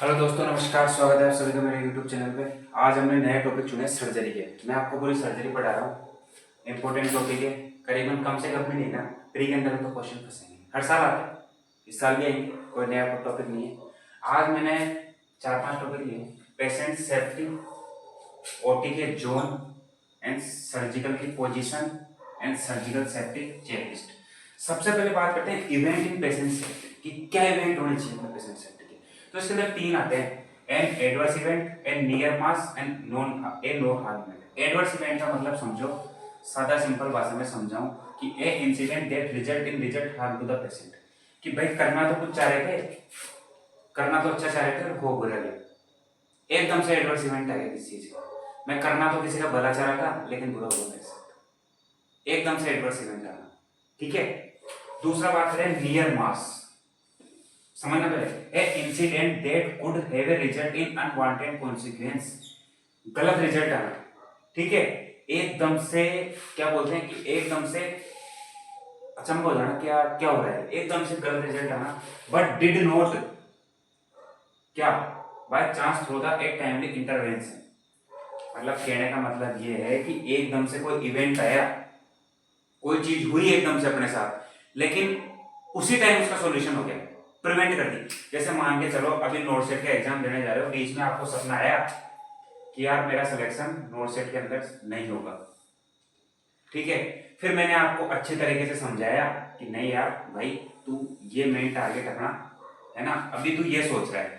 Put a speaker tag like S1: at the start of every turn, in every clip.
S1: Hello दोस्तों, नमस्कार। स्वागत है आप सभी का मेरे यूट्यूब चैनल पे। आज हमने नया टॉपिक चुना है सर्जरी के। मैं आपको पूरी सर्जरी पढ़ा रहा हूँ। इंपॉर्टेंट टॉपिक है। करीबन कम से कम भी नहीं ना, प्री के अंदर तो क्वेश्चन फंसेंगे। हर साल आते हैं, इस साल भी आएंगे। कोई नया टॉपिक नहीं है। आज मैंने 4-5 टॉपिक लिए। पेशेंट सेफ्टी, ओटी के जोन एंड सर्जिकल की position and surgical safety checklist. सबसे पहले बात करते हैं इवेंट इन पेशेंट सेफ्टी कि क्या इवेंट होने चाहिए अपने पेशेंट सेफ्टी के। तो इसके अंदर 3 आते हैं: an adverse event, an near miss and non no harm event. Adverse event का मतलब समझो, सादा सिंपल भाषा में समझाऊं कि a incident that result harm to the patient. कि भाई करना तो कुछ चाह रहे थे, करना तो अच्छा चाह रहे थे और हो बुरा गया। एकदम से एडवर्स इवेंट आ गया किसी चीज का। मैं करना तो किसी का भला चाह रहा था लेकिन बुरा हुआ मेरे साथ। एकदम से एडवर्स इवेंट आना, ठीक है। दूसरा बात करें नियर मास। समझना पहले, a incident that could have a result in unwanted consequence. गलत रिजल्ट आना, ठीक है। एकदम से क्या बोलते हैं कि एकदम से अचंभव हो जाना, क्या क्या हो रहा है, एकदम से गलत रिजल्ट आना। बट डिड नॉट क्या बाय चांस थ्रू द एक टाइमली इंटरवेंशन। मतलब कहने का मतलब ये है कि एकदम से कोई इवेंट आया, कोई चीज हुई एकदम से अपने साथ, लेकिन उसी टाइम उसका सॉल्यूशन हो गया, प्रिवेंट कर दी। जैसे मान के चलो अभी नोट सेट का एग्जाम देने जा रहे हो, बीच में आपको सपना आया कि यार मेरा सिलेक्शन नोट सेट के अंदर नहीं होगा, ठीक है। फिर मैंने आपको अच्छे तरीके से समझाया कि नहीं यार भाई, तू ये मेन टारगेट अपना है ना, अभी तू ये सोच रहा है,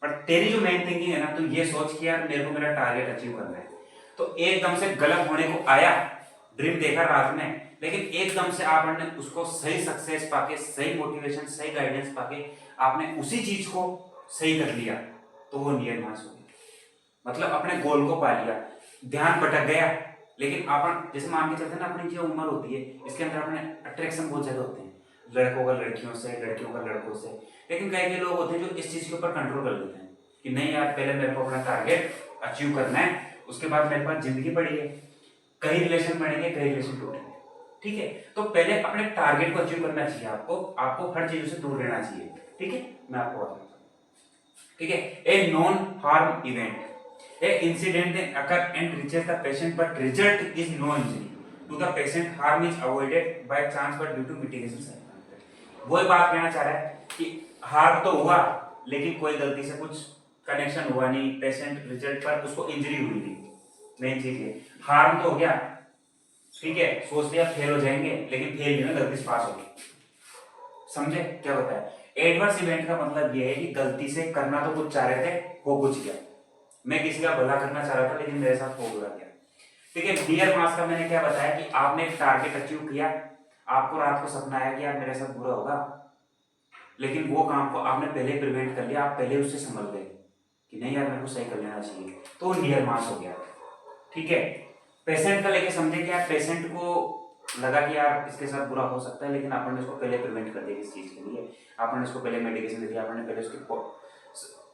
S1: पर तेरी जो मेन थिंकिंग है ना, तू ये सोच कि यार मेरे को मेरा टारगेट अचीव करना है। तो एकदम से गलत होने को आया, ड्रीम देखा रात में, लेकिन एकदम से आपने उसको सही सक्सेस पाके, सही मोटिवेशन, सही गाइडेंस पाके आपने उसी चीज को सही कर लिया, तो वो नियर मास हो गया। मतलब अपने गोल को पा लिया। ध्यान भटक गया, लेकिन अपन जैसे मान के चलते हैं ना, अपनी जो उम्र होती है इसके अंदर अपने अट्रैक्शन बहुत ज्यादा होते हैं, लड़कों का लड़कियों से, लड़कियों का लड़कों से। लेकिन कई कई लोग होते हैं जो इस चीज के ऊपर कंट्रोल कर लेते हैं कि नहीं यार, पहले मेरे को अपना टारगेट अचीव करना है, उसके बाद मेरे पास जिंदगी पड़ी है, कई रिलेशन बनेंगे, कई रिलेशन टूटेंगे, ठीक है। तो पहले अपने टारगेट को अचीव करना चाहिए। आपको आपको हर चीजों से दूर रहना चाहिए, ठीक है। मैं आपको बताता हूँ, ठीक है। A non harm event, a incident may occur and reaches the patient but result is no injury to the patient, harm is avoided by chance but due to mitigation circumstances। वही बात कहना चाह रहा है कि हार्म तो हुआ लेकिन कोई गलती से कुछ कनेक्शन हुआ नहीं, पेशेंट रिजल्ट पर उसको इंजरी हुई नहीं। मेन चीज है, हार्म तो हो गया, ठीक है, सोच लिया फेल हो जाएंगे, लेकिन फेल नहीं हुआ, गलती से पास हो गए। समझे क्या होता है? एडवर्स इवेंट का मतलब ये है कि गलती से करना तो कुछ चाह रहे थे, हो कुछ गया। मैं किसी का भला करना चाह रहा था लेकिन मेरे साथ हो बुरा गया, ठीक है। नियर मास का मैंने क्या बताया कि आपने एक टारगेट अचीव किया, आपको रात को सपना आया कि यार मेरे साथ बुरा होगा, लेकिन वो काम को आपने पहले प्रिवेंट कर लिया, आप पहले उससे संभल गए कि नहीं यार मेरे को सही कर लेना चाहिए, तो नियर मास हो गया, ठीक है। पेशेंट का लेके समझे कि यार पेशेंट को लगा कि यार इसके साथ बुरा हो सकता है, लेकिन आपने उसको पहले प्रिवेंट कर दिया। इस चीज के लिए आपने उसको पहले मेडिकेशन दे दिया, आपने पहले उसकी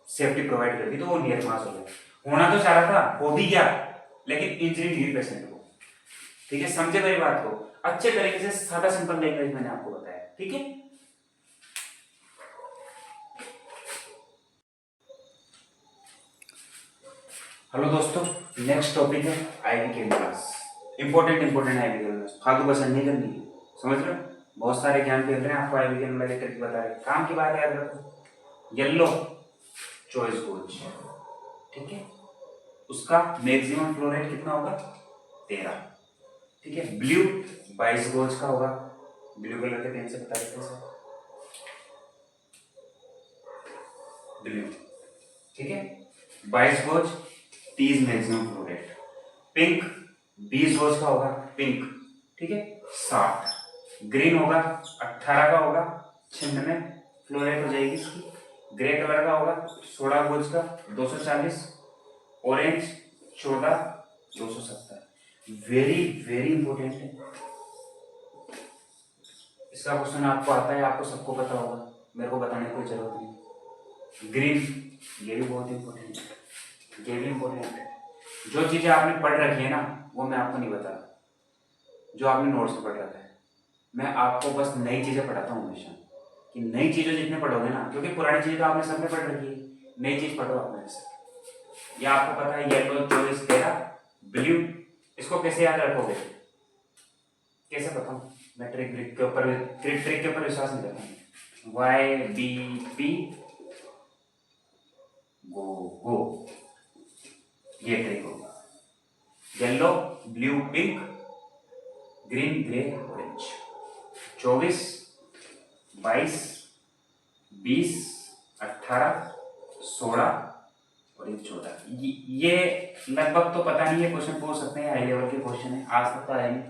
S1: सेफ्टी प्रोवाइड कर दी, तो वो नियर मास हो गया। होना तो चाह रहा था, हो भी गया, लेकिन इंजरी नहीं हुई पेशेंट को, ठीक है। समझे मेरी बात को? अच्छे तरीके से सादा सिंपल लैंग्वेज मैंने आपको बताया, ठीक है। हेलो दोस्तों, नेक्स्ट टॉपिक है IV cameras. Important IV cameras, फालतू पसंद नहीं करनी है, समझ लो। बहुत सारे ज्ञान फेल रहे हैं, आपको आईवी कैमरा लेकर के बता रहे, काम की बात याद रखो। येलो चॉइस गोल्ड, ठीक है, उसका मैक्सिमम फ्लो रेट कितना होगा? 13, ठीक है। ब्लू 22 गोज का होगा, ब्लू कलर के पेन से बता देते हैं सर, ब्लू, ठीक है। 22 goes 30 maximum flow rate. Pink 20 goes का होगा, पिंक, ठीक है, 60। ग्रीन होगा 18 का होगा, 96 फ्लो रेट हो जाएगी इसकी। ग्रे कलर का होगा 16 गोज का 240। ऑरेंज 14 270। वेरी वेरी इंपॉर्टेंट है, इसका क्वेश्चन आपको आता है, आपको सबको पता होगा, मेरे को बताने की कोई जरूरत नहीं। ग्रीन, ये भी बहुत इंपॉर्टेंट है, ये भी इंपॉर्टेंट है। जो चीजें आपने पढ़ रखी है ना, वो मैं आपको नहीं बता रहा, जो आपने नोट्स में पढ़ रखा है। मैं आपको बस नई चीजें पढ़ाता हूँ हमेशा, कि नई चीजें जितने पढ़ोगे ना, क्योंकि पुरानी चीजें तो आपने सबने पढ़ रखी है, नई चीज पढ़ो आप मेरे से। ये आपको पता है येलो 24 13 ब्लू, इसको कैसे याद रखोगे? कैसे बताऊं? मैं ट्रिक के ऊपर विश्वास नहीं करता। वाई बी पी गो गो, ये ट्रिक होगा। Yellow blue pink green grey orange. 24 22 20 18 16 और ये 14। ये लगभग तो पता नहीं है, क्वेश्चन पूछ सकते हैं, हाई लेवल के क्वेश्चन है, आज तक तो आए नहीं,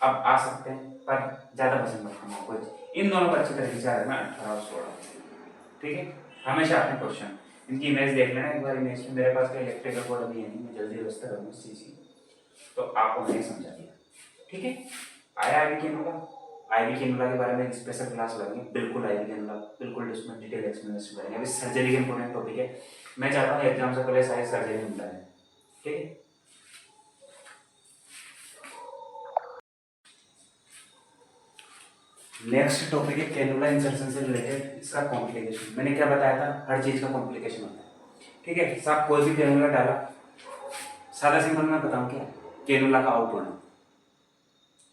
S1: अब आ सकते हैं, पर ज्यादा पसंद मत करना कोई। इन दोनों को अच्छी तरीके से आ जाना 18 और 16, ठीक है। हमेशा अपने क्वेश्चन इनकी इमेज देख लेना एक बार। इमेज में मेरे पास कोई इलेक्ट्रिकल बोर्ड अभी है नहीं, मैं जल्दी व्यवस्था करूँगा इस चीज़ की, तो आपको मैंने समझा दिया, ठीक है। आया आईवी कैनुला। आईवी कैनुला के बारे में स्पेशल क्लास लगेंगे, बिल्कुल आईवी कैनुला बिल्कुल इसमें डिटेल एक्सप्लेनेशन करेंगे। अभी सर्जरी के इंपॉर्टेंट टॉपिक है, मैं चाहता हूँ एग्जाम से पहले सारी सर्जरी मिलता है, ठीक है। नेक्स्ट टॉपिक है कैनुला इंसर्शन से रिलेटेड, इसका कॉम्प्लिकेशन। मैंने क्या बताया था, हर चीज का कॉम्प्लिकेशन होता है, ठीक है। साहब कोई भी कैनुला डाला, सादा सिंपल मैं बताऊं क्या, कैनुला का आउट होना,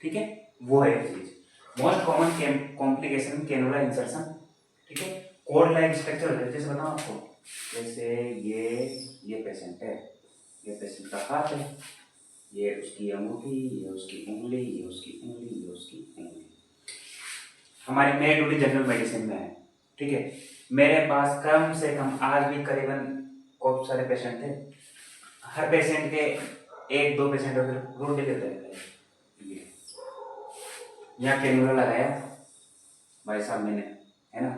S1: ठीक है, वो है चीज। Most common complication cannula insertion, ठीक है। कोड लाइक स्ट्रक्चर होता है, जैसे बताऊं आपको, जैसे ये पेशेंट है, ये पेशेंट का हाथ है, ये उसकी अंगूठी, ये उसकी उंगली, ये उसकी उंगली, ये उसकी उंगली। हमारी मेरी ड्यूटी जनरल मेडिसिन में है, ठीक है। मेरे पास कम से कम आज भी करीबन खूब सारे पेशेंट थे, हर पेशेंट के एक दो पेशेंट रोड डिलीवरी रहते हैं। यहाँ कैनुला लगाया भाई साहब मैंने, है ना,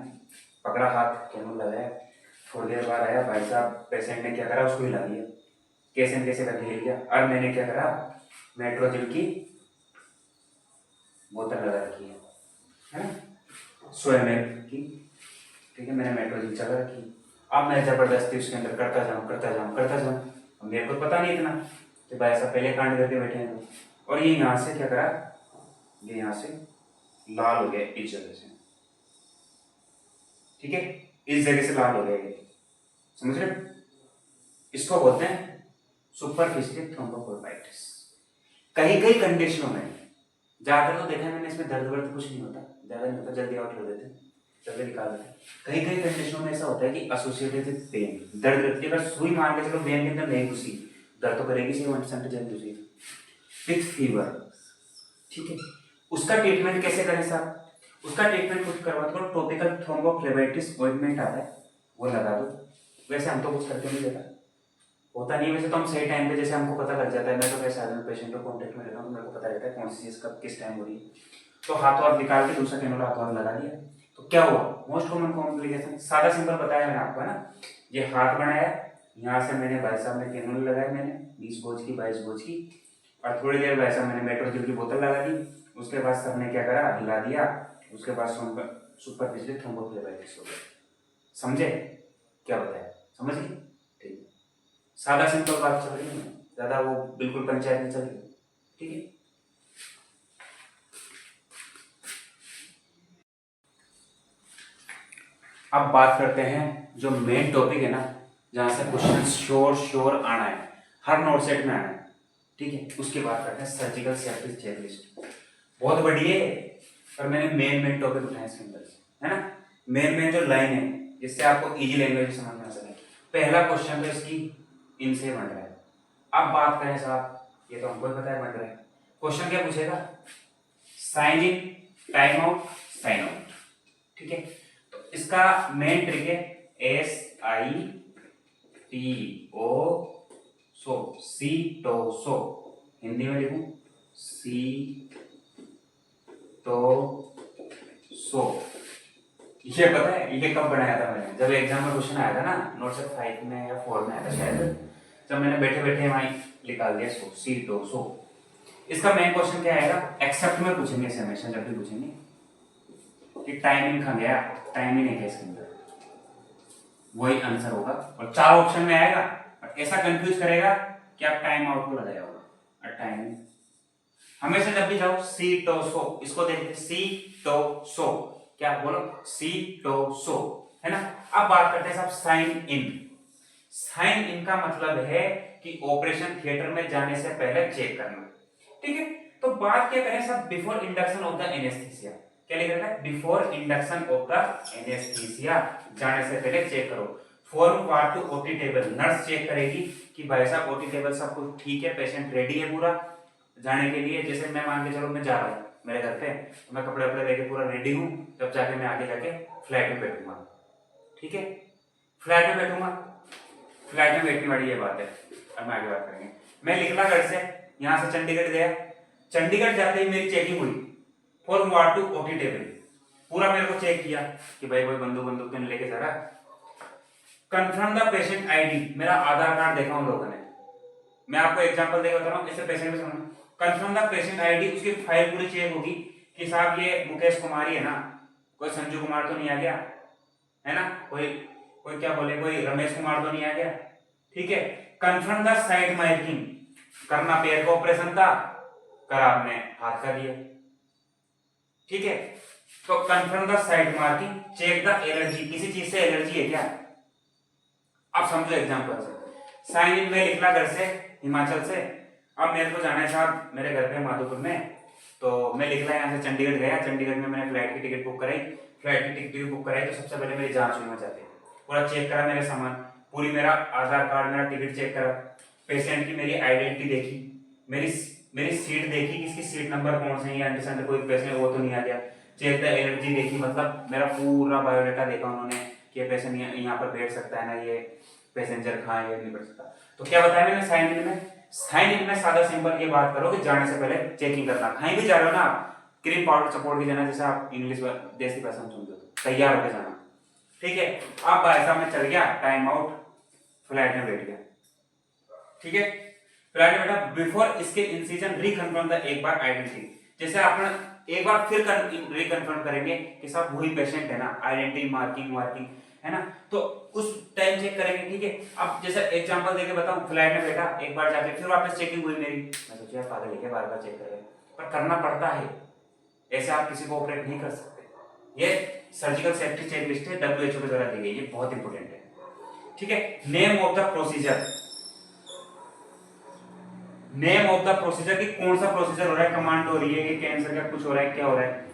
S1: पकड़ा हाथ, कैनुला लगाया, थोड़ी देर बाद आया भाई साहब, पेशेंट ने क्या करा, उसको हिला दिया, कैसे करके हिल गया। और मैंने क्या करा, मेट्रोजिल की बोतल लगा रखी है ना, 100 ml की, ठीक है, मैंने मेट्रोजिल चला रखी। अब मैं जबरदस्ती उसके अंदर करता जाऊँ। अब मेरे को पता नहीं इतना कि भाई साहब पहले कांड करके बैठे हैं, और ये यहाँ से क्या करा, ये यहाँ से लाल हो गया इस जगह से, ठीक है, इस जगह से लाल हो गया ये, समझ रहे? इसको बोलते हैं सुपरफिशियल थ्रोम्बोफ्लेबाइटिस। कई कंडीशनों में, ज्यादातर तो देखा है मैंने, इसमें दर्द वर्द कुछ नहीं होता, ज्यादा नहीं होता, जल्दी आउट कर देते हैं, जल्दी निकाल देते हैं। कई कंडीशनों में ऐसा होता है कि एसोसिएटेड विद पेन, दर्द करती है, अगर सुई मान के चलो वेन के अंदर नहीं घुसी, दर्द तो करेगी सी 1% जल्द घुसी, विथ फीवर, ठीक है। उसका ट्रीटमेंट कैसे करें साहब? उसका ट्रीटमेंट कुछ करवा दो, टॉपिकल थ्रोम्बोफ्लेबाइटिस ऑइंटमेंट आता है, वो लगा दो। वैसे हम तो कुछ करके नहीं देता, होता नहीं है वैसे तो, हम सही टाइम पे, जैसे हमको पता लग जाता है, मैं तो कैसे आदमी पेशेंट को कॉन्टेक्ट में रहता हूँ, तो मेरे को पता रहता है कौन सी चीज़ कब किस टाइम हो रही है, तो हाथ और निकाल के दूसरा कैनुला हाथ और लगा दिया। तो क्या हुआ, मोस्ट कॉमन कॉम्प्लिकेशन सादा सिंपल बताया मैंने आपको, है ना। ये हाथ बनाया, यहाँ से मैंने भाई साहब ने कैनुला लगाया, मैंने 20 गोज की 22 गोज की, और थोड़ी देर भाई साहब मैंने मेट्रोजिल की बोतल लगा दी। उसके बाद सर ने क्या करा, हिला दिया, उसके बाद सुपरफिशियल थ्रोम्बोफ्लेबाइटिस हो गया। समझे क्या बताया, समझ गए? ठीक, सादा सिंपल बात चल रही है, ज्यादा वो बिल्कुल पंचायत नहीं चल रही, ठीक है। अब बात करते हैं जो मेन टॉपिक है ना, जहां से क्वेश्चन श्योर आना है, हर नोट सेट में आना है, ठीक है। उसकी बात करते हैं सर्जिकल सेफ्टी चेकलिस्ट। बहुत बड़ी है, पर मैंने मेन टॉपिक उठाए इसके अंदर से, है ना। मेन जो लाइन है, जिससे आपको इजी लैंग्वेज में समझ में आ सके। पहला क्वेश्चन तो इसकी इनसे बन रहा है। अब बात करें साहब, ये तो हमको पता है बन रहा है, क्वेश्चन क्या पूछेगा, sign in, time out, sign out, ठीक है। तो इसका मेन ट्रिक है SITO सी तो सो, हिंदी में लिखूं सी तो सो। ये पता है ये कब बनाया था मैंने, जब एग्जाम में क्वेश्चन आया था ना, नोट से 5 में या 4 में आया था शायद, जब मैंने बैठे बैठे वहां निकाल दिया सो, सी तो सो। इसका मेन क्वेश्चन क्या आएगा, एक्सेप्ट में पूछेंगे इसे हमेशा, जब भी पूछेंगे कि टाइमिंग कहाँ गया, टाइमिंग है इसके अंदर, वही आंसर होगा। और 4 ऑप्शन में आएगा, और ऐसा कंफ्यूज करेगा कि आप टाइम आउट को लगाया होगा, और टाइमिंग हमेशा जब भी जाओ सी तो सो, इसको देखते सी तो सो, क्या बोलो सी तो सो, है ना। अब बात करते हैं साहब साइन इन। साइन इन का मतलब है कि ऑपरेशन थिएटर में जाने से पहले चेक करना, ठीक है। तो बात क्या करें साहब, before induction of the anaesthesia, क्या लिखा है, before induction of the anaesthesia, जाने से पहले चेक करो। For what to OT table, nurse check करेगी कि भाई साहब ओटी टेबल सब कुछ ठीक है, पेशेंट रेडी है पूरा जाने के लिए। जैसे मैं मान के चलो मैं जा रहा हूँ मेरे घर पे, तो मैं कपड़े वपड़े लेके पूरा रेडी हूँ, तब जाके मैं आगे जाके फ्लैट में बैठूंगा, ठीक है। फ्लैट में बैठूंगा, फ्लैट में बैठने वाली ये बात है। अब मैं आगे बात करेंगे। मैं निकला घर से, यहाँ से चंडीगढ़ गया, चंडीगढ़ जाते ही मेरी चेकिंग हुई for what to OT table, पूरा मेरे को चेक किया कि भाई कोई बंदूक तो नहीं लेके जा रहा। कंफर्म द पेशेंट आईडी, मेरा आधार कार्ड देखा उन लोगों ने। मैं आपको एग्जांपल देके बता रहा हूँ, इससे पेशेंट को समझना। कंफर्म द पेशेंट आईडी, उसकी फाइल पूरी चेक होगी कि साहब ये मुकेश कुमार ही है ना, कोई संजू कुमार तो नहीं आ गया, है ना, कोई कोई क्या बोले, कोई रमेश कुमार तो नहीं आ गया, ठीक है। कंफर्म द साइड मार्किंग, करना पैर का ऑपरेशन था, कर आपने हाथ का दिया, ठीक है। तो confirm the site marking, check the allergy, किसी चीज से एलर्जी है क्या। अब समझो एग्जांपल से, साइन इन में निकला घर से हिमाचल से, अब मेरे को जाना है साहब मेरे घर पे माधोपुर में, तो मैं निकला यहाँ से चंडीगढ़ गया, चंडीगढ़ में मैंने फ्लाइट की टिकट बुक कराई, फ्लाइट की टिकट बुक कराई तो सबसे पहले मेरी जांच हुई वहां जाके, पूरा चेक करा मेरे सामान, पूरी मेरा आधार कार्ड मेरा टिकट चेक करा, पेशेंट की मेरी आइडेंटिटी देखी, मेरी मेरी सीट देखी, किसकी सीट नंबर कौन से है, अंडर कोई पेशेंट वो तो नहीं आ गया, चेक द एलर्जी देखी, मतलब मेरा पूरा बायोडाटा देखा उन्होंने कि ये पेशेंट यहाँ पर बैठ सकता है ना, ये पैसेंजर कहाँ है, ये नहीं बैठ सकता। तो क्या बताया मैंने साइन इन में, साइन इन में सादा सिंपल ये बात करो कि जाने से पहले चेकिंग करना, कहीं भी जा रहे हो ना आप, क्रीम पाउडर सपोर्ट भी जाना, जैसे आप इंग्लिश देसी भाषा में सुनते हो, तैयार होकर जाना, ठीक है। अब भाई साहब मैं चल गया, टाइम आउट, फ्लाइट में बैठ गया, ठीक है, फ्लाइट में बैठा, बिफोर इसके इंसिजन रिकन्फर्म द एक बार आइडेंटिटी, जैसे आपने एक बार फिर रिकन्फर्म करेंगे कि साहब वही पेशेंट है ना, आइडेंटिटी मार्किंग है ना, तो उस टाइम चेक करेंगे, ठीक है। अब जैसे एग्जांपल देके बताऊं, फ्लाइट में बैठा, एक बार जाके फिर वापस चेकिंग हुई मेरी, मैं सोचा यार पागल है क्या, बार बार चेक कर रहे हैं, पर करना पड़ता है, ऐसे आप किसी को ऑपरेट नहीं कर सकते। ये सर्जिकल सेफ्टी चेक लिस्ट है, WHO के द्वारा दी गई, ये बहुत इंपॉर्टेंट है, ठीक है। Name of the procedure, name of the procedure कि कौन सा प्रोसीजर हो रहा है, कमांड हो रही है कि कैंसर का कुछ हो रहा है, क्या हो रहा है।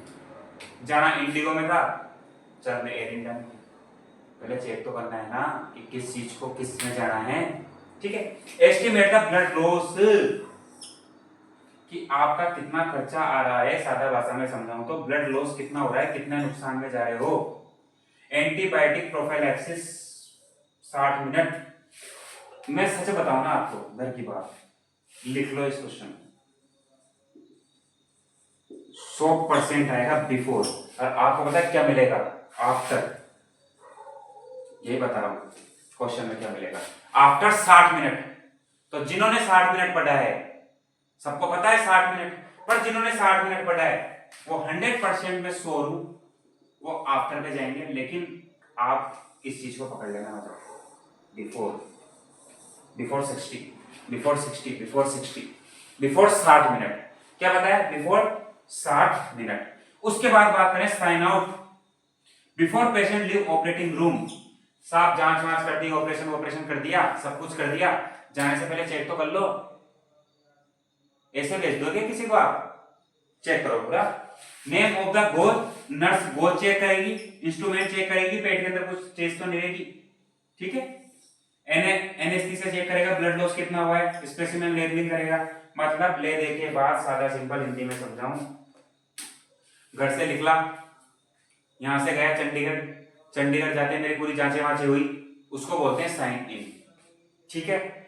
S1: जाना इंडिगो में था, चल मैं एयर इंडिया में, पहले चेक तो करना है ना कि किस चीज को किस में जाना है, ठीक है। एस्टिमेट द ब्लड लॉस, कि आपका कितना खर्चा आ रहा है, सादा भाषा में समझाऊं तो ब्लड लॉस कितना हो रहा है, कितने नुकसान में जा रहे हो। एंटीबायोटिक प्रोफाइलैक्सिस 60 मिनट, मैं सच बताऊं ना आपको, घर की बात, लिख लो इस क्वेश्चन, 100% आएगा बिफोर, और आपको पता है क्या मिलेगा आफ्टर, ये बता रहा हूं क्वेश्चन में क्या मिलेगा आफ्टर 60 मिनट। तो जिन्होंने 60 मिनट पढ़ा है, सबको पता है 60 मिनट, पर जिन्होंने 60 मिनट पढ़ा है वो 100% में श्योर हूं वो आफ्टर पे जाएंगे, लेकिन आप इस चीज को पकड़ लेना, मतलब बिफोर 60 मिनट, क्या बताया, बिफोर 60 मिनट। उसके बाद बात करें sign out, before patient leave operating room, साहब जांच वांच कर दी, ऑपरेशन कर दिया, सब कुछ कर दिया, जाने से पहले चेक तो कर लो, ऐसे भेज दोगे किसी को आप, चेक करो पूरा। Name of the gauze, nurse gauze check करेगी, इंस्ट्रूमेंट चेक करेगी, पेट के अंदर कुछ चीज तो नहीं रहेगी, ठीक है। एनेस्थीसिया चेक करेगा, ब्लड लॉस कितना हुआ है, स्पेसिमेन लेबलिंग करेगा, मतलब ले दे के बाद सादा सिंपल हिंदी में समझाऊं, घर से निकला, यहां से गया चंडीगढ़, चंडीगढ़ जाते मेरी पूरी जांचें वांचें हुई, उसको बोलते हैं साइन इन, ठीक है।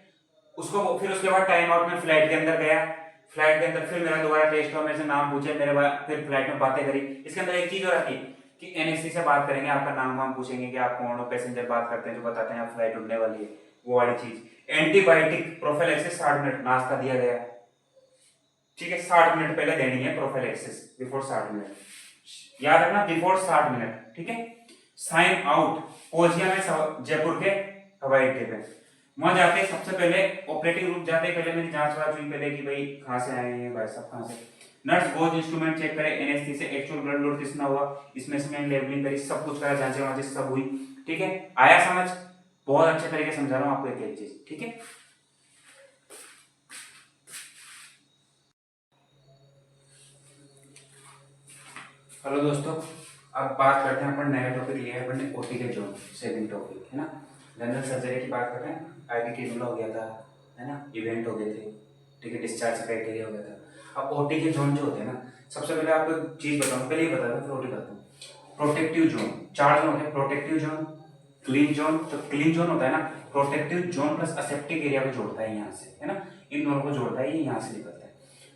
S1: उसको फिर उसके बाद टाइम आउट में फ्लाइट के अंदर गया, फ्लाइट के अंदर फिर मेरा दोबारा टेस्ट हुआ, मेरे से नाम पूछे, मेरे बाद फिर फ्लाइट में बातें करी। इसके अंदर एक चीज और आती है कि एनएससी से बात करेंगे, आपका नाम वाम पूछेंगे कि आप कौन हो, पैसेंजर बात करते हैं जो बताते हैं आप फ्लाइट उड़ने वाली है, वो वाली चीज। एंटीबायोटिक प्रोफिलैक्सिस 60 मिनट, नाश्ता दिया गया, ठीक है, 60 मिनट पहले देनी है प्रोफिलैक्सिस, बिफोर 60 मिनट, याद रखना बिफोर 60 मिनट, ठीक है। साइन आउट, पहुंच गया मैं जयपुर के हवाई अड्डे पे, वहां जाते सबसे पहले ऑपरेटिंग रूम जाते पहले मेरी जांच वाच हुई पहले कि भाई कहाँ से आए हैं भाई साहब, कहाँ से, नर्स गोज इंस्ट्रूमेंट चेक करे, एनेस्थीसिया, एक्चुअल ब्लड लोड कितना हुआ, इसमें से मैंने लेवलिंग करी, सब कुछ करा, जांचें वांचें सब हुई। ठीक है, आया समझ? बहुत अच्छे तरीके से समझा रहा हूँ आपको एक एक चीज। ठीक है, हेलो दोस्तों, अब बात करते हैं, अपन नया टॉपिक लिया है अपन ने, ओटी के जोन, सेकंड टॉपिक है ना। जनरल सर्जरी की बात कर रहे हैं, आईवी केबल हो गया था, है ना, इवेंट हो गए थे, ठीक है, डिस्चार्ज क्राइटेरिया हो गया था। अब ओटी के जोन जो होते हैं ना, सबसे पहले आपको एक चीज बताऊं, पहले ये बता दूं फिर ओटी बताता हूँ। प्रोटेक्टिव जोन, चार जोन होते हैं, प्रोटेक्टिव जोन, क्लीन जोन। जो क्लीन जोन होता है ना, protective zone plus aseptic area को जोड़ता है यहाँ से, है ना, इन दोनों को जोड़ता है, ये यहाँ से निकलता है।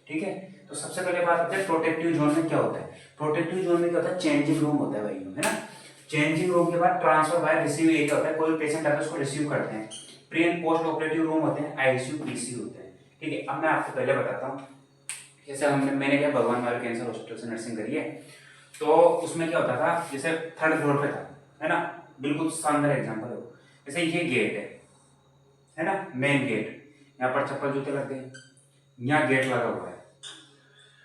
S1: ठीक है, तो सबसे पहले बात करते हैं प्रोटेक्टिव जोन में क्या होता है। प्रोटेक्टिव जोन में क्या होता है, चेंजिंग रूम होता है भाई, है ना। चेंजिंग रूम के बाद ट्रांसफर बाय रिसीव एरिया होता है, कोई पेशेंट आता है उसको रिसीव करते हैं। Pre and post operative room होते हैं, आईसीयू पीसीयू होते हैं। ठीक है, अब मैं आपको पहले बताता हूँ, जैसे मैंने क्या भगवान वाले कैंसर हॉस्पिटल से नर्सिंग करी है, तो उसमें क्या होता था, जैसे थर्ड फ्लोर पे था, है ना, बिल्कुल शानदार एग्जांपल है। जैसे ये गेट है ना, मेन गेट, यहाँ पर चप्पल जूते लग गए, यहाँ गेट लगा हुआ है।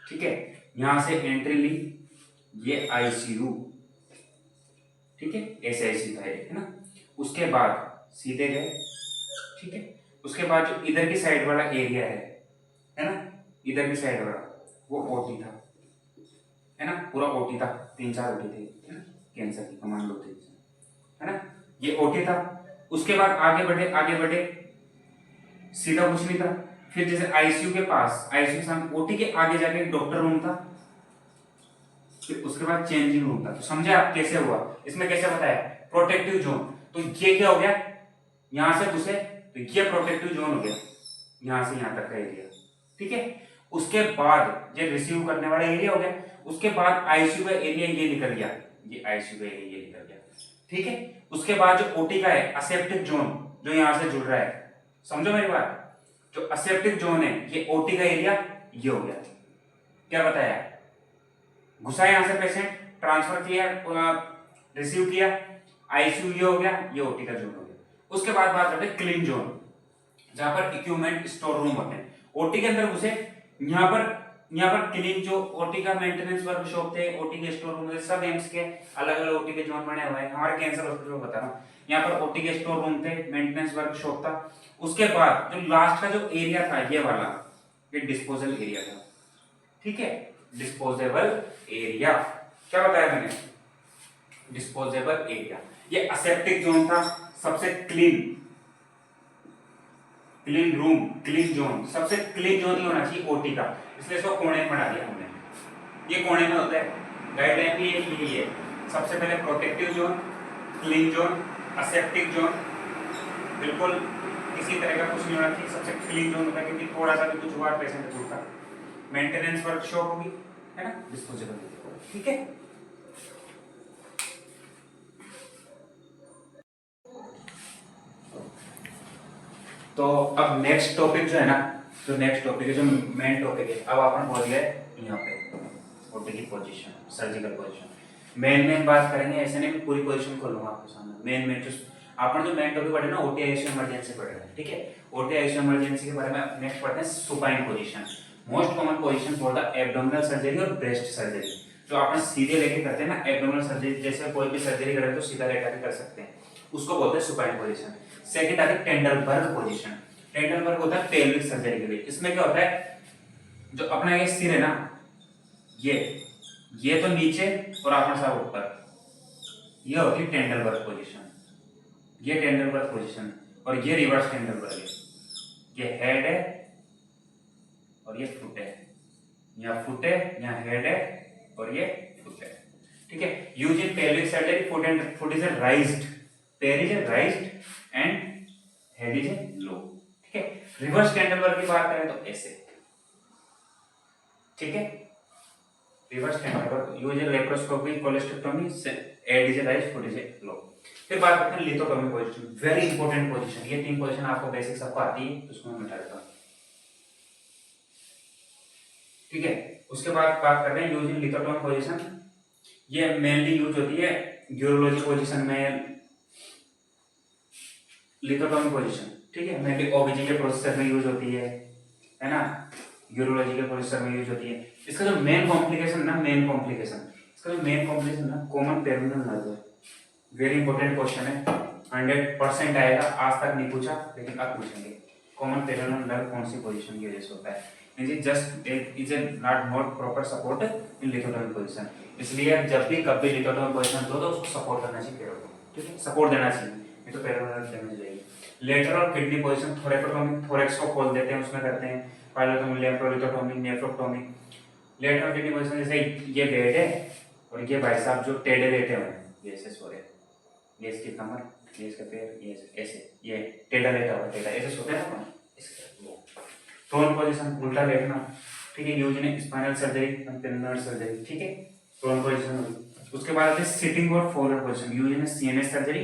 S1: ठीक है, यहां से एंट्री ली, ये आईसीयू, ठीक है, एसआईसी था है ना। उसके बाद सीधे गए, ठीक है, उसके बाद जो इधर की साइड वाला एरिया है ना, इधर की साइड वाला, वो ओटी था, है ना, पूरा ओटी था, 3-4 ओटी थे, है ना, कैंसर की कमांडो थे, है ना, ये ओटी था। उसके बाद आगे बढ़े आगे बढ़े, सीधा कुछ नहीं था। फिर जैसे आईसीयू के पास, आईसीयू सामने, ओटी के आगे जाके डॉक्टर रूम था, फिर उसके बाद चेंजिंग रूम था। तो समझे आप कैसे हुआ, इसमें कैसे बताया, प्रोटेक्टिव जोन। तो ये क्या हो गया, यहां से घुसे तो ये प्रोटेक्टिव जोन हो गया, यहां से यहां तक का एरिया। ठीक है, उसके बाद ये रिसीव करने वाला एरिया हो गया। उसके बाद आईसीयू का एरिया ये निकल गया, ये आईसीयू का एरिया ये निकल गया। ठीक है, उसके बाद जो ओटी का है, असेप्टिक जोन, जो यहां से जुड़ रहा है, समझो मेरी बात, जो असेप्टिक जोन है, ये ओटी का एरिया ये हो गया। क्या बताया, घुसा यहां से पेशेंट, ट्रांसफर किया, रिसीव किया, आईसीयू ये हो गया, ये ओटी का जोन हो गया। उसके बाद बात करते हैं क्लीन जोन, जहां पर इक्विपमेंट स्टोर रूम होते हैं। ओटी के अंदर घुसे, यहाँ पर क्लीन, जो ओटी का मेंटेनेंस वर्कशॉप थे, ओटी के स्टोर रूम थे, सब एम्स के अलग अलग ओटी के जोन बने हुए हैं, हमारे कैंसर हॉस्पिटल में बता रहा हूँ। यहाँ पर ओटी के स्टोर रूम थे, मेंटेनेंस वर्कशॉप था। उसके बाद जो लास्ट का जो एरिया था, ये वाला, ये डिस्पोजल एरिया था। ठीक है, डिस्पोजेबल एरिया, क्या बताया मैंने, डिस्पोजेबल एरिया। ये असेप्टिक जोन था, सबसे clean, clean room, clean zone, सबसे क्लीन जोन ही होना चाहिए ओटी का, इसलिए इसको कोने में बना दिया हमने, ये कोने में होता है। गाइडलाइन भी यही है, सबसे पहले protective zone, clean zone, aseptic zone, बिल्कुल किसी तरह का कुछ नहीं होना चाहिए, सबसे क्लीन जोन होता है, क्योंकि थोड़ा सा भी कुछ हुआ पेशेंट टूटा, मेंटेनेंस वर्कशॉप होगी, है ना, डिस्पोजेबल। ठीक है, तो अब नेक्स्ट टॉपिक जो है ना, जो नेक्स्ट टॉपिक है, जो मेन टॉपिक है, अब अपन पहुंच गए यहाँ पे ओटी की पोजीशन, सर्जिकल पोजीशन। मेन बात करेंगे, ऐसे नहीं पूरी पोजीशन खोलूंगा आपके सामने। मेन जो अपन जो मेन टॉपिक पढ़े ना, ओटी आईसीयू इमरजेंसी पढ़ रहे हैं। ठीक है, ओटी आईसीयू इमरजेंसी के बारे में नेक्स्ट पढ़ते हैं, supine position, most common position for the abdominal surgery और ब्रेस्ट सर्जरी। जो अपन सीधे लेके करते हैं ना एब्डोमिनल सर्जरी, जैसे कोई भी सर्जरी करें तो सीधा लेटा के कर सकते हैं, उसको बोलते हैं सुपाइन पोजीशन। सेकंड आती है टेंडरबर्ग पोजीशन। टेंडरबर्ग होता है पेल्विक सर्जरी के लिए। इसमें क्या होता है, जो अपना ये सिर है ना, ये तो नीचे और अपना सारा ऊपर, ये होती है टेंडरबर्ग पोजीशन, ये टेंडरबर्ग पोजीशन। और ये रिवर्स टेंडरबर्ग है, ये हेड है और ये फुट है, यहाँ फुट है, यहाँ हेड है और ये फुट है। ठीक है, use in pelvic surgery, foot is raised, पैर is raised and head is low. ठीक है, रिवर्स टेंडरबर्ग की बात करें तो ऐसे, ठीक है, reverse Trendelenburg use in laparoscopy, cholecystectomy, head is raised, foot is low. फिर बात करते हैं lithotomy position, very important position. ये 3 पोजीशन आपको बेसिक सबको आती है, तो उसको मैं मिटा देता हूं। ठीक है, उसके बाद बात करते हैं यूज इन लिथोटोमी पोजीशन। ये मेनली यूज होती है यूरोलॉजी पोजीशन में, लिथोटोमी पोजीशन। ठीक है, मेनली ओबीजी के प्रोसेसर में यूज होती है ना। यूरोलॉजी के प्रोसेसर में यूज होती है। इसका जो मेन कॉम्प्लिकेशन ना कॉमन पेरिनेल नर्व है। वेरी इंपॉर्टेंट क्वेश्चन है, 100% आएगा। आज तक नहीं पूछा लेकिन अब पूछेंगे। कॉमन पेरिनेल नर्व कौन सी पोजीशन की वजह से होता है? Just is a not proper support in lithotomic position. इसलिए जब भी कभी लिथोटोमिक पोजीशन दो तो उसको सपोर्ट करना चाहिए पैरों को, ठीक है, सपोर्ट देना चाहिए, नहीं तो पैरों में डैमेज जाएगी। लेटरल किडनी पोजीशन थोरेक्स को खोल देते हैं, उसमें करते हैं पाइलोटोमी, लेप्रोलिथोटोमी, नेफ्रोक्टोमी। लेटरल किडनी पोजीशन जैसे ये बेड है और ये भाई साहब जो टेढ़े लेटे हुए हैं, ये ऐसे सो रहे हैं, ये इसकी कमर, ये इसका पैर, ये ऐसे, ये टेढ़ा लेटा हुआ, टेढ़ा ऐसे सोते हैं ना, प्रोन पोजीशन उल्टा लेटना, ठीक है, use in spinal surgery, perineal surgery, ठीक है, प्रोन पोजीशन। उसके बाद आते हैं सिटिंग और forward position, use in CNS surgery.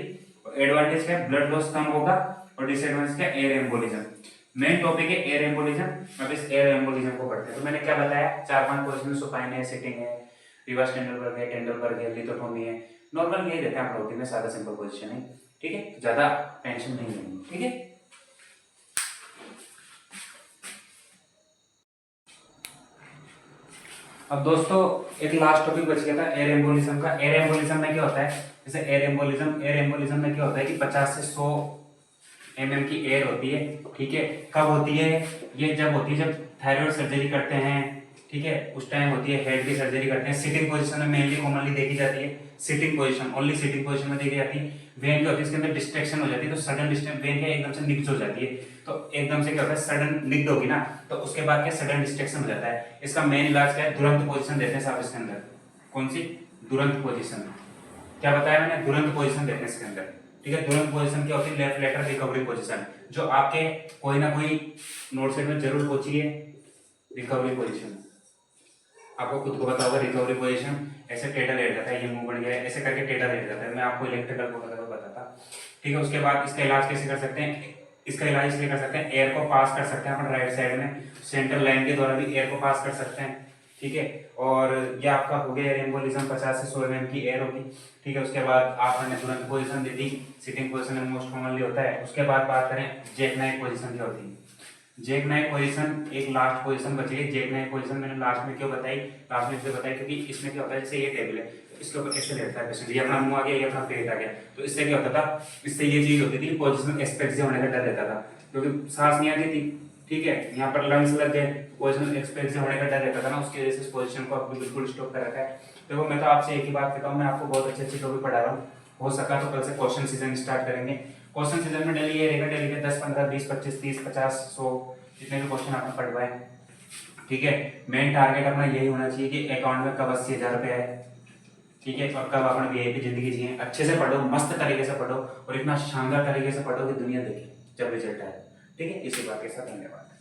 S1: Advantage क्या है? ब्लड लॉस कम होगा, और डिसएडवांटेज क्या? Air embolism. मेन टॉपिक है एयर एम्बोलिज्म। अब इस एयर एम्बोलिज्म को पढ़ते हैं। तो मैंने क्या बताया, 4-5 पोजीशन, सुपाइन है, सिटिंग है, रिवर्स टेंडलबर्ग है, टेंडलबर्ग है, लिथोटोमी है। नॉर्मल यही रहता है हम लोग में, सादा सिंपल पोजीशन है, ठीक है, ज्यादा टेंशन नहीं लेनी, ठीक है। अब दोस्तों एक लास्ट टॉपिक बच गया था एयर एम्बोलिज्म का। एयर एम्बोलिज्म में क्या होता है? जैसे एयर एम्बोलिज्म में क्या होता है कि 50 से 100 mm की एयर होती है, ठीक है। कब होती है? ये जब होती है जब थायराइड सर्जरी करते हैं, ठीक है, उस टाइम होती है। हेड की सर्जरी करते हैं, सिटिंग पोजीशन में मेनली कॉमनली देखी जाती है। Sitting position, only sitting position में देखी जाती है। वेन क्या होती है, इसके अंदर डिस्ट्रैक्शन हो जाती है, तो सडन डिस्ट्रैक्शन, वेन क्या एकदम से निग्ध हो जाती है, तो एकदम से क्या होता है, सडन निग्ध होगी ना, तो उसके बाद क्या सडन डिस्ट्रैक्शन हो जाता है। इसका मेन इलाज क्या है? तुरंत पोजीशन देते हैं साहब इसके अंदर। कौन सी? तुरंत पोजीशन। क्या बताया मैंने? तुरंत पोजीशन देते हैं इसके अंदर, ठीक है। तुरंत पोजीशन क्या होती है? लेफ्ट लेटरल रिकवरी पोजीशन, जो आपके कोई ना कोई नोट सेट में जरूर पहुंची है। रिकवरी पोजीशन आपको खुद को पता होगा। रिकवरी पोजीशन ऐसे टेढ़ा लेट जाता है, ये मुंह बढ़ गया है, ऐसे करके टेढ़ा लेट जाता है। मैं आपको इलेक्ट्रिकल को बताता, ठीक है। उसके बाद इसका इलाज कैसे कर सकते हैं? इसका इलाज इसलिए कर सकते हैं, एयर को पास कर सकते हैं अपन राइट साइड में, सेंट्रल लाइन के द्वारा भी एयर को पास कर सकते हैं, ठीक है। और ये आपका हो गया एयर एम्बोलिज्म, 50 से 100 mm की एयर होगी, ठीक है। उसके बाद आपने तुरंत पोजीशन दे दी, सिटिंग पोजीशन में मोस्ट कॉमनली होता है। उसके बाद बात करें जैक नाइफ पोजीशन क्या होती है? जैक नाइफ पोजीशन एक लास्ट पोजीशन बची है। जैक नाइफ पोजीशन मैंने लास्ट में क्यों बताई? लास्ट में इसलिए बताई क्योंकि इसमें क्या होता है, जैसे ये टेबल है, इसके ऊपर कैसे लेटता है पेशेंट, ये अपना मुंह आ गया, ये अपना पेट आ गया, तो इससे क्या होता था, इससे ये चीज होती थी, पोजीशन एक्सपेक्सिया होने का डर रहता था, क्योंकि सांस नहीं आती थी, ठीक है। यहाँ पर लंग्स लग गए, पोजीशन एक्सपेक्सिया होने का डर रहता था ना, उसकी वजह से इस पोजीशन को आपको बिल्कुल स्टॉप कर रखा है। देखो मैं तो आपसे एक ही बात कहता हूँ, मैं आपको बहुत अच्छे टॉपिक पढ़ा रहा हूँ। हो सका तो कल से क्वेश्चन सीजन स्टार्ट करेंगे। क्वेश्चन सीजन में डेली ये रहेगा, डेली के 10, 15, 20, 25, 30, 50, 100 जितने भी क्वेश्चन आपने पढ़वाए, ठीक है। मेन टारगेट अपना यही होना चाहिए कि अकाउंट में कब 80,000 रुपये आए, ठीक है, और कब अपने वीआईपी जिंदगी जिए। अच्छे से पढ़ो, मस्त तरीके से पढ़ो, और इतना शानदार तरीके से पढ़ो कि दुनिया देखे जब रिजल्ट आए, ठीक है। इसी बात के साथ धन्यवाद।